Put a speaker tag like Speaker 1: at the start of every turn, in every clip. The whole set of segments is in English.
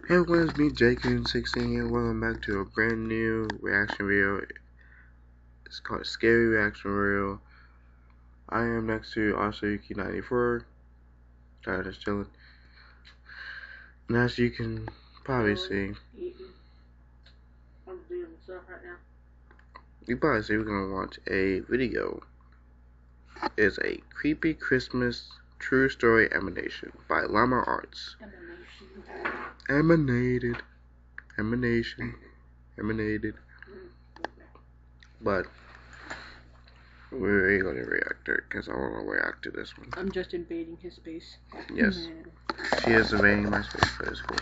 Speaker 1: Hey everyone, it's me, Jake16 here. Welcome back to a brand new reaction video. It's called Scary Reaction Reel. I am next to Yuki94. Just chilling. And as you can probably see,
Speaker 2: I'm doing stuff right now.
Speaker 1: you probably see we're gonna watch a video. It's a creepy Christmas true story emanation by Llama Arts. Emanated. But we're gonna react to it because I want to react to this one.
Speaker 2: I'm just invading his space.
Speaker 1: Yes. She is invading my space, but it's cool.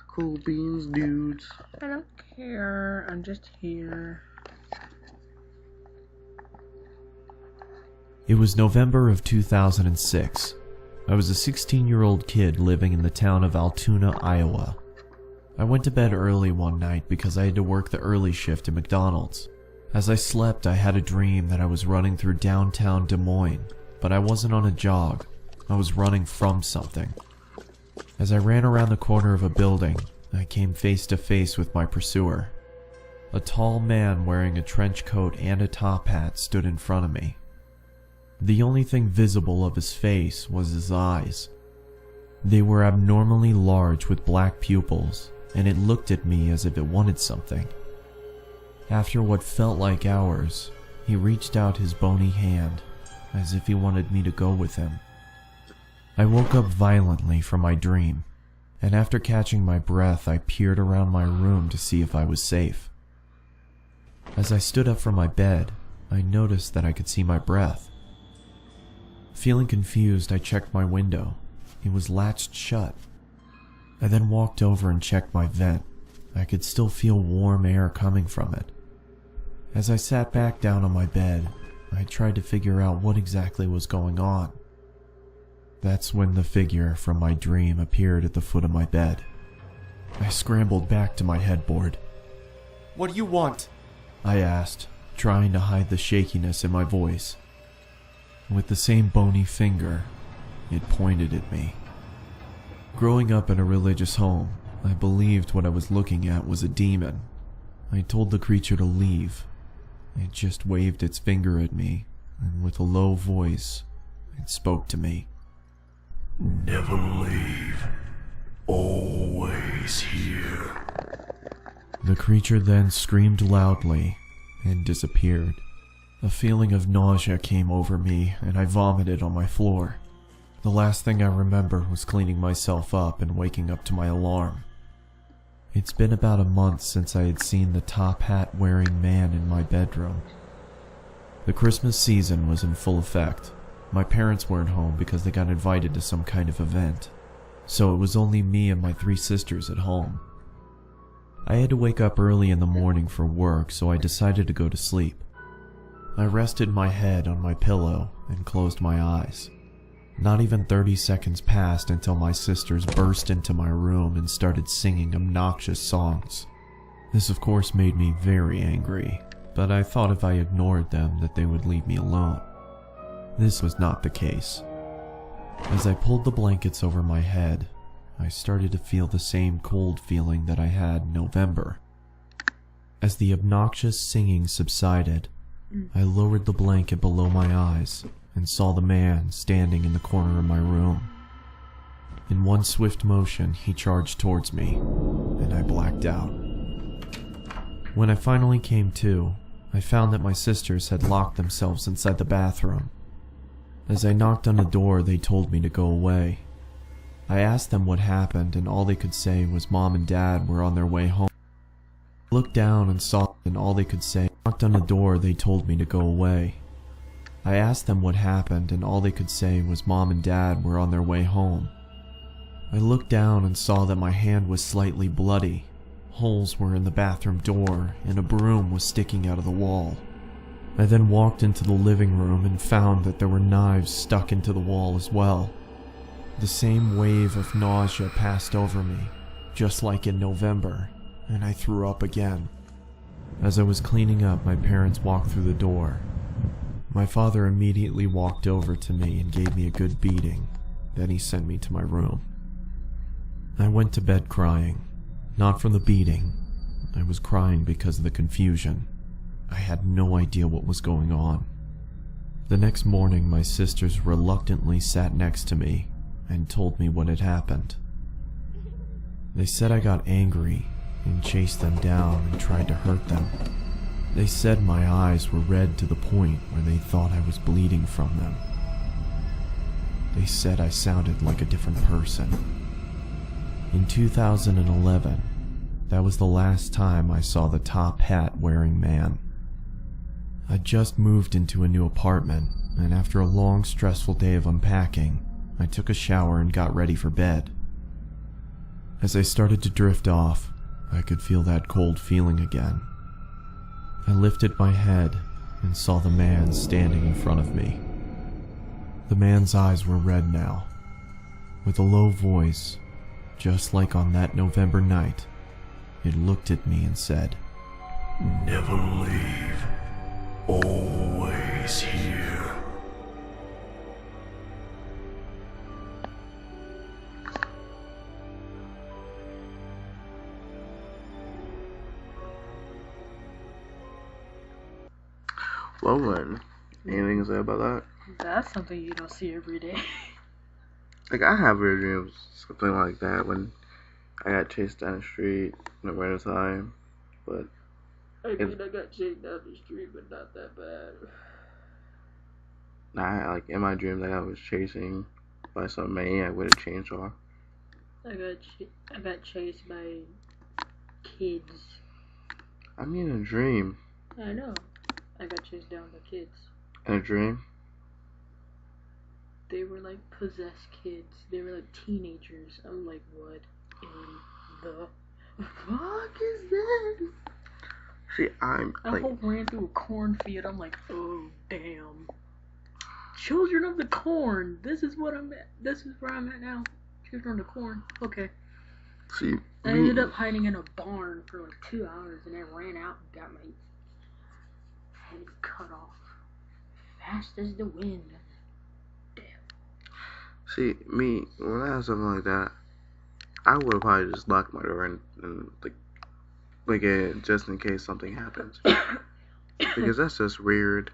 Speaker 1: Cool beans, dudes.
Speaker 2: I don't care. I'm just here.
Speaker 3: It was November of 2006. I was a 16-year-old kid living in the town of Altoona, Iowa. I went to bed early one night because I had to work the early shift at McDonald's. As I slept, I had a dream that I was running through downtown Des Moines, but I wasn't on a jog. I was running from something. As I ran around the corner of a building, I came face to face with my pursuer. A tall man wearing a trench coat and a top hat stood in front of me. The only thing visible of his face was his eyes. They were abnormally large with black pupils, and it looked at me as if it wanted something. After what felt like hours, he reached out his bony hand, as if he wanted me to go with him. I woke up violently from my dream, and after catching my breath, I peered around my room to see if I was safe. As I stood up from my bed, I noticed that I could see my breath. Feeling confused, I checked my window. It was latched shut. I then walked over and checked my vent. I could still feel warm air coming from it. As I sat back down on my bed, I tried to figure out what exactly was going on. That's when the figure from my dream appeared at the foot of my bed. I scrambled back to my headboard.
Speaker 4: "What do you want?"
Speaker 3: I asked, trying to hide the shakiness in my voice. With the same bony finger, it pointed at me. Growing up in a religious home, I believed what I was looking at was a demon. I told the creature to leave. It just waved its finger at me, and with a low voice, it spoke to me.
Speaker 5: "Never leave. Always here."
Speaker 3: The creature then screamed loudly and disappeared. A feeling of nausea came over me, and I vomited on my floor. The last thing I remember was cleaning myself up and waking up to my alarm. It's been about a month since I had seen the top hat wearing man in my bedroom. The Christmas season was in full effect. My parents weren't home because they got invited to some kind of event, so it was only me and my 3 sisters at home. I had to wake up early in the morning for work, so I decided to go to sleep. I rested my head on my pillow and closed my eyes. Not even 30 seconds passed until my sisters burst into my room and started singing obnoxious songs. This of course made me very angry, but I thought if I ignored them that they would leave me alone. This was not the case. As I pulled the blankets over my head, I started to feel the same cold feeling that I had in November. As the obnoxious singing subsided, I lowered the blanket below my eyes and saw the man standing in the corner of my room. In one swift motion, he charged towards me, and I blacked out. When I finally came to, I found that my sisters had locked themselves inside the bathroom. As I knocked on the door, they told me to go away. I asked them what happened, and all they could say was Mom and Dad were on their way home. I looked down and saw, and all they could say, knocked on the door, they told me to go away. I asked them what happened, and all they could say was Mom and Dad were on their way home. I looked down and saw that my hand was slightly bloody. Holes were in the bathroom door, and a broom was sticking out of the wall. I then walked into the living room and found that there were knives stuck into the wall as well. The same wave of nausea passed over me, just like in November, and I threw up again. As I was cleaning up, my parents walked through the door. My father immediately walked over to me and gave me a good beating. Then he sent me to my room. I went to bed crying, Not from the beating. I was crying because of the confusion. I had no idea what was going on. The next morning, my sisters reluctantly sat next to me and told me what had happened. They said I got angry and chased them down and tried to hurt them. They said my eyes were red to the point where they thought I was bleeding from them. They said I sounded like a different person. In 2011, that was the last time I saw the top hat wearing man. I just moved into a new apartment, and after a long, stressful day of unpacking, I took a shower and got ready for bed. As I started to drift off, I could feel that cold feeling again. I lifted my head and saw the man standing in front of me. The man's eyes were red now. With a low voice, just like on that November night, it looked at me and said,
Speaker 5: Never leave. Always here.
Speaker 1: Well then, anything to say about that?
Speaker 2: That's something you don't see every day.
Speaker 1: Like, I have weird dreams, something like that, when I got chased down the street in the winter time, but
Speaker 2: I got chased down the street, but not that bad.
Speaker 1: like, in my dream that I was chasing by some maniac with a chainsaw.
Speaker 2: I got chased by kids.
Speaker 1: I mean, a dream.
Speaker 2: I know. I got chased down by kids.
Speaker 1: In a dream?
Speaker 2: They were like possessed kids. They were like teenagers. I'm like, what in the fuck is this?
Speaker 1: See, I
Speaker 2: whole ran through a cornfield. I'm like, oh damn. Children of the corn. This is what I'm at. This is where I'm at now. Children of the corn. Okay.
Speaker 1: See,
Speaker 2: I ended up hiding in a barn for like 2 hours, and I ran out and got my head cut off. Fast as the wind. Damn.
Speaker 1: See, me, when I had something like that, I would have probably just locked my door and just in case something happens. Because that's just weird.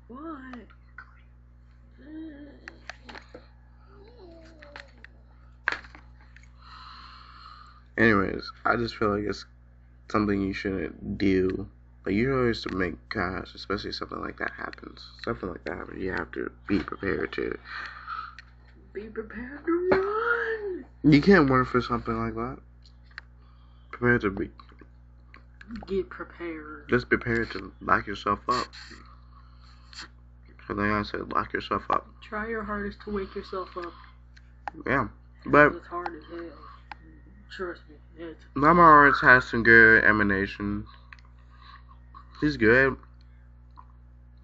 Speaker 2: What?
Speaker 1: Anyways, I just feel like it's something you shouldn't do. Like, you always to make cash, especially something like that happens. Something like that happens, you have to be prepared to.
Speaker 2: Be prepared to run!
Speaker 1: You can't run for something like that. Prepare to be.
Speaker 2: Get prepared.
Speaker 1: Just prepared to lock yourself up. So like I said, lock yourself up.
Speaker 2: Try your hardest to wake yourself up.
Speaker 1: Yeah, but
Speaker 2: It's hard as hell. Trust me.
Speaker 1: Llama Arts has some good emanation. He's good.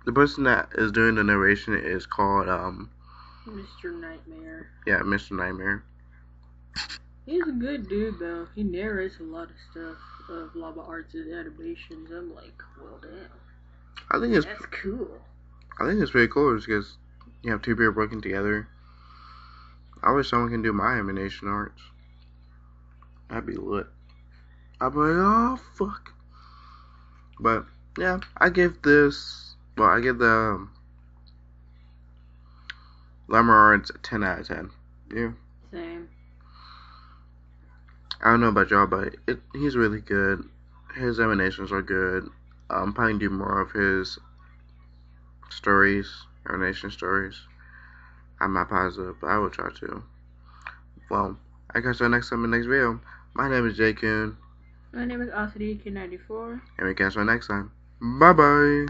Speaker 1: The person that is doing the narration is called
Speaker 2: Mr. Nightmare.
Speaker 1: Yeah, Mr. Nightmare.
Speaker 2: He's a good dude though. He narrates a lot of stuff of Lava Arts' animations. I'm like, well damn.
Speaker 1: I think it's
Speaker 2: That's cool.
Speaker 1: I think it's pretty cool because you have two people working together. I wish someone can do my animation arts. That'd be lit. I'd be like, oh fuck. But yeah, I give the Llama Arts a 10 out of 10. Yeah.
Speaker 2: Same.
Speaker 1: I don't know about y'all, but he's really good. His animations are good. Probably do more of his animation stories. I'm not positive, but I will try to. Well, I catch y'all next time in the next video. My name is J Kun.
Speaker 2: My name is Osity K94.
Speaker 1: And we catch y'all next time. Bye bye.